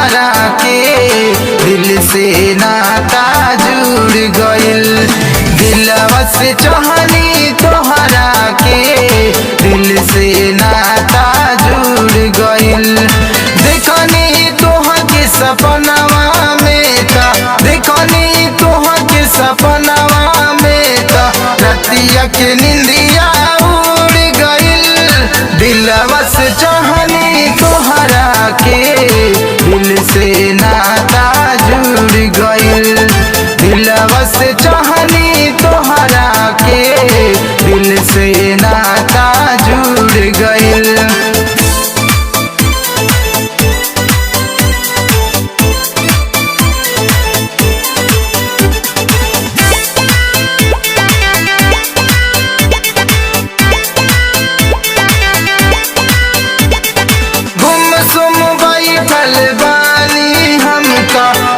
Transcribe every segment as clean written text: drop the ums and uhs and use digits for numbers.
तोहरा के दिल से नाता जुड़ गइल। दिलवा से चाहनी तोहरा के दिल से नाता जुड़ गइल। देखनी तोहर के सपनवा में था, देखनी तोहर के सपनवा में था, रतिया के निंदिया उड़ गइल। दिलवा से चाहनी तोहरा के दिल से नाता जुड़ गइल। दिलवा से चाहनी तोहरा के दिल से नाता जुड़ गइल।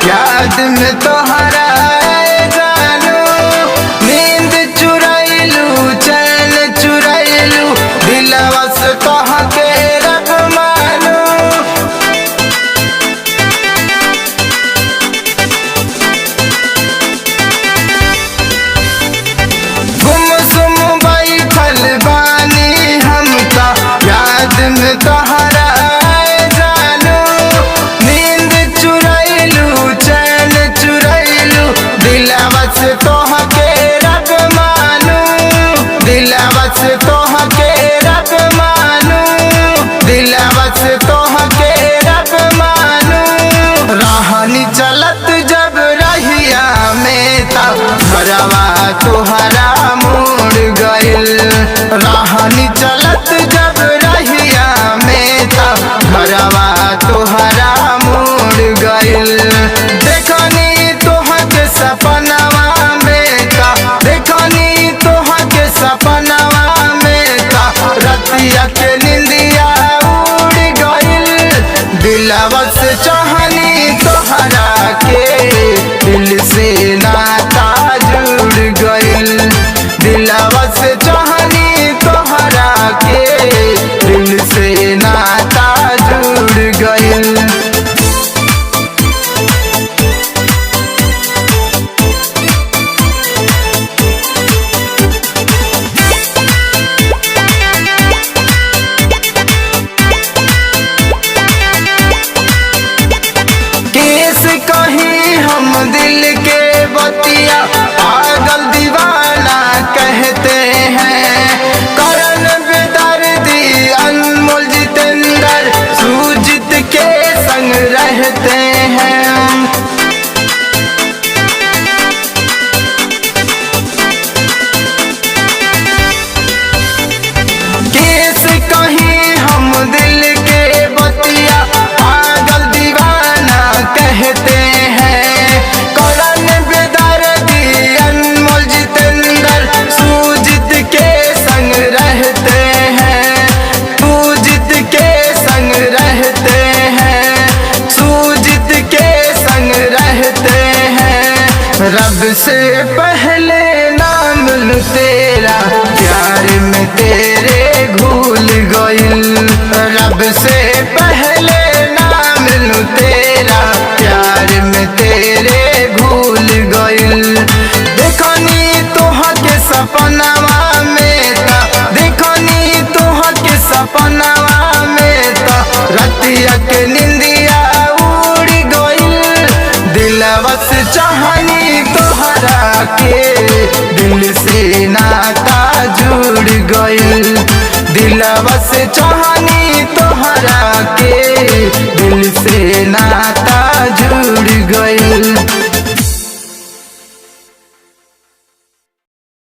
याद में तोहरा जानू, नींद चुरैलू चैन चुरैलू, दिलवा से तोह के रब मानू। गुमसुम बैठल बानी हम का, याद में तोहरा दिलवा से तोह के रब मानू, दिलवा से तोह के रब मानू, दिलवा से तोह के रब मानू। रहनी चलत जब रहिया में तब घरवा तोहरा मुड़ गइल। रहनी चलत जब रहिया में तब घरवा तोहरा मुड़ गइल। देखनी तोहर के सपनवा में था, देखनी तोहर के सपनवा में था, रतिया के निंदिया उड़ गइल। दिलवा से चाहनी तोहरा के दिल से नाता जुड़ गइल। दिलवा से चाहनी तोहरा के दिल से नाता जुड़ गइल। कहीं हम दिल के बतिया पागल दीवाना कहते हैं, करण बेदर्दी अनमोल जितेंद्र सुजीत के संग रहते हैं। केस कहीं हम दिल के बतिया पागल दीवाना कहते हैं, करण बेदर्दी अनमोल जितेंद्र सुजीत के संग रहते हैं, सुजीत के संग रहते हैं, सुजीत के संग रहते हैं। रब से पहले नाम लूं तेरा, प्यार में तेरे घुल गइल। रब से पहले नाम लूं तेरा, प्यार में तेरे घुल गइल। देखनी तोहर के सपनवा में था, देखनी तोहर के सपनवा में था, रतिया के निंदिया उड़ गइल। दिलवा से चाहनी तोहरा के दिल से नाता जुड़ गइल। दिलवा से चाहनी तोहरा के